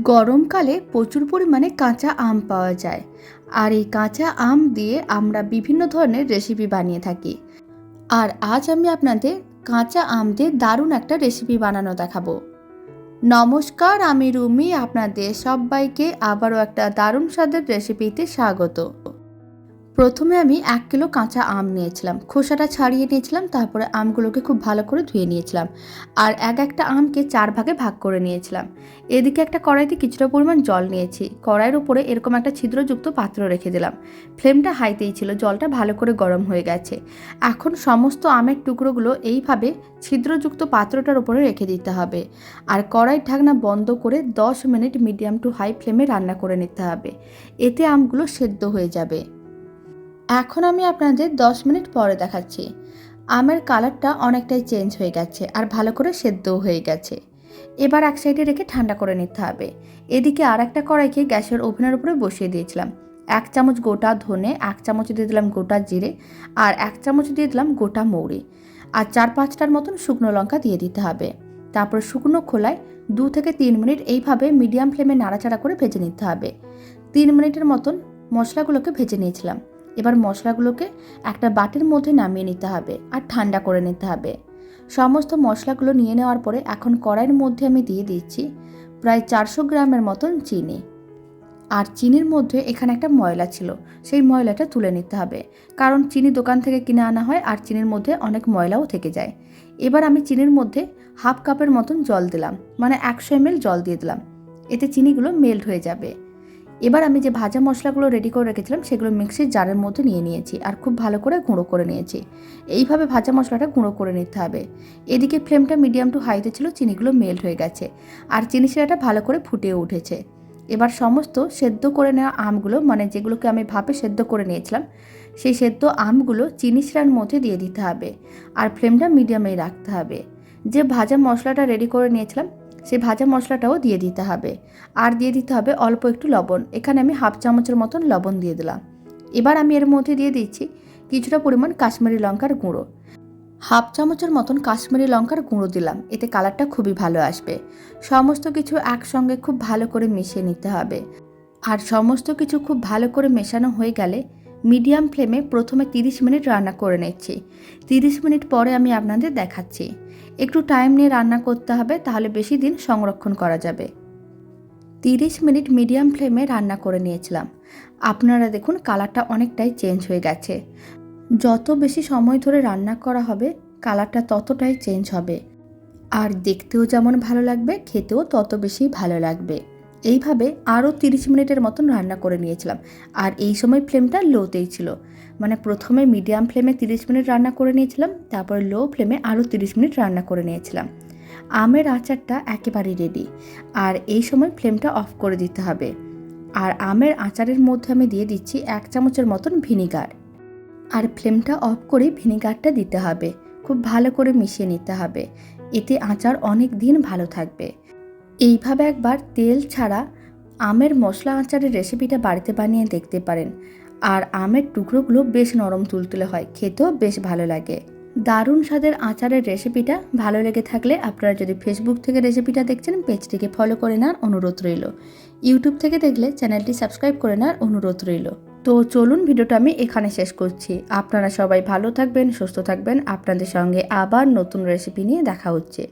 গরমকালে প্রচুর পরিমাণে কাঁচা আম পাওয়া যায়। আর এই কাঁচা আম দিয়ে আমরা বিভিন্ন ধরনের রেসিপি বানিয়ে থাকি। আর আজ আমি আপনাদের কাঁচা আম দিয়ে দারুণ একটা রেসিপি বানানো দেখাবো। নমস্কার, আমি রুমি, আপনাদের সবাইকে আবারও একটা দারুণ স্বাদের রেসিপিতে স্বাগত। প্রথমে আমি 1 কিলো কাঁচা আম নিয়েছিলাম, খোসাটা ছাড়িয়ে নিয়েছিলাম, তারপরে আমগুলোকে খুব ভালো করে ধুয়ে নিয়েছিলাম। আর একটা আমকে 4 ভাগে ভাগ করে নিয়েছিলাম। এদিকে একটা কড়াইতে কিছুটা পরিমাণ জল নিয়েছি, কড়াইয়ের উপরে এরকম একটা ছিদ্রযুক্ত পাত্র রেখে দিলাম। ফ্লেমটা হাইতেই ছিল, জলটা ভালো করে গরম হয়ে গেছে। এখন সমস্ত আমের টুকরোগুলো এইভাবে ছিদ্রযুক্ত পাত্রটার উপরে রেখে দিতে হবে। আর কড়াইয়ের ঢাকনা বন্ধ করে 10 মিনিট মিডিয়াম টু হাই ফ্লেমে রান্না করে নিতে হবে। এতে আমগুলো সেদ্ধ হয়ে যাবে। এখন আমি আপনাদের 10 মিনিট পরে দেখাচ্ছি। আমের কালারটা অনেকটাই চেঞ্জ হয়ে গেছে আর ভালো করে সেদ্ধও হয়ে গেছে। এবার এক সাইডে রেখে ঠান্ডা করে নিতে হবে। এদিকে আর একটা কড়াইকে গ্যাসের ওভেনের উপরে বসিয়ে দিয়েছিলাম। 1 চামচ গোটা ধনে, 1 চামচ দিয়ে দিলাম গোটা জিরে, আর 1 চামচ দিয়ে দিলাম গোটা মৌরি, আর 4-5টার মতন শুকনো লঙ্কা দিয়ে দিতে হবে। তারপর শুকনো খোলায় 2 থেকে 3 মিনিট এইভাবে মিডিয়াম ফ্লেমে নাড়াচাড়া করে ভেজে নিতে হবে। 3 মিনিটের মতন মশলাগুলোকে ভেজে নিয়েছিলাম। এবার মশলাগুলোকে একটা বাটির মধ্যে নামিয়ে নিতে হবে আর ঠান্ডা করে নিতে হবে। সমস্ত মশলাগুলো নিয়ে নেওয়ার পরে এখন কড়াইয়ের মধ্যে আমি দিয়ে দিচ্ছি প্রায় 400 গ্রামের মতন চিনি। আর চিনির মধ্যে এখানে একটা ময়লা ছিল, সেই ময়লাটা তুলে নিতে হবে, কারণ চিনি দোকান থেকে কিনে আনা হয় আর চিনির মধ্যে অনেক ময়লাও থেকে যায়। এবার আমি চিনির মধ্যে হাফ কাপের মতন জল দিলাম, মানে 100 ml জল দিয়ে দিলাম। এতে চিনিগুলো মেল্ট হয়ে যাবে। এবার আমি যে ভাজা মশলাগুলো রেডি করে রেখেছিলাম সেগুলো মিক্সির জারের মধ্যে নিয়ে নিয়েছি আর খুব ভালো করে গুঁড়ো করে নিয়েছি। এইভাবে ভাজা মশলাটা গুঁড়ো করে নিতে হবে। এদিকে ফ্লেমটা মিডিয়াম টু হাইতে ছিল, চিনিগুলো মেল্ট হয়ে গেছে আর চিনি শিরাটা ভালো করে ফুটেও উঠেছে। এবার সমস্ত সেদ্ধ করে নেওয়া আমগুলো, মানে যেগুলোকে আমি ভাপে সেদ্ধ করে নিয়েছিলাম, সেই সেদ্ধ আমগুলো চিনি শিরার মধ্যে দিয়ে দিতে হবে আর ফ্লেমটা মিডিয়ামেই রাখতে হবে। যে ভাজা মশলাটা রেডি করে নিয়েছিলাম সেই ভাজা মশলাটাও দিয়ে দিতে হবে। আর দিয়ে দিতে হবে অল্প একটু লবণ, এখানে আমি হাফ চামচের মতন লবণ দিয়ে দিলাম। এবার আমি এর মধ্যে দিয়ে দিচ্ছি কিছুটা পরিমাণ কাশ্মীরি লঙ্কার গুঁড়ো, হাফ চামচের মতন কাশ্মীরি লঙ্কার গুঁড়ো দিলাম, এতে কালারটা খুবই ভালো আসবে। সমস্ত কিছু একসঙ্গে খুব ভালো করে মিশিয়ে নিতে হবে। আর সমস্ত কিছু খুব ভালো করে মেশানো হয়ে গেলে মিডিয়াম ফ্লেমে প্রথমে 30 মিনিট রান্না করে নিচ্ছি। 30 মিনিট পরে আমি আপনাদের দেখাচ্ছি। একটু টাইম নিয়ে রান্না করতে হবে, তাহলে বেশি দিন সংরক্ষণ করা যাবে। 30 মিনিট মিডিয়াম ফ্লেমে রান্না করে নিয়েছিলাম। আপনারা দেখুন কালারটা অনেকটাই চেঞ্জ হয়ে গেছে। যত বেশি সময় ধরে রান্না করা হবে কালারটা ততটাই চেঞ্জ হবে, আর দেখতেও যেমন ভালো লাগবে, খেতেও তত বেশি ভালো লাগবে। এইভাবে আরও 30 মিনিটের মতন রান্না করে নিয়েছিলাম। আর এই সময় ফ্লেমটা লোতেই ছিল, মানে প্রথমে মিডিয়াম ফ্লেমে 30 মিনিট রান্না করে নিয়েছিলাম, তারপরে লো ফ্লেমে আরও 30 মিনিট রান্না করে নিয়েছিলাম। আমের আচারটা একেবারেই রেডি। আর এই সময় ফ্লেমটা অফ করে দিতে হবে। আর আমের আচারের মধ্যে আমি দিয়ে দিচ্ছি 1 চামচের মতন ভিনিগার। আর ফ্লেমটা অফ করে ভিনিগারটা দিতে হবে, খুব ভালো করে মিশিয়ে নিতে হবে। এতে আচার অনেক দিন ভালো থাকবে। এইভাবে একবার তেল ছাড়া আমের মশলা আচারের রেসিপিটা বাড়িতে বানিয়ে দেখতে পারেন। আর আমের টুকরোগুলো বেশ নরম তুলতুলে হয়, খেতেও বেশ ভালো লাগে। দারুণ স্বাদের আচারের রেসিপিটা ভালো লেগে থাকলে আপনারা যদি ফেসবুক থেকে রেসিপিটা দেখছেন, পেজটিকে ফলো করে নেওয়ার অনুরোধ রইল। ইউটিউব থেকে দেখলে চ্যানেলটি সাবস্ক্রাইব করে নেওয়ার অনুরোধ রইল। তো চলুন, ভিডিওটা আমি এখানে শেষ করছি। আপনারা সবাই ভালো থাকবেন, সুস্থ থাকবেন। আপনাদের সঙ্গে আবার নতুন রেসিপি নিয়ে দেখা হচ্ছে।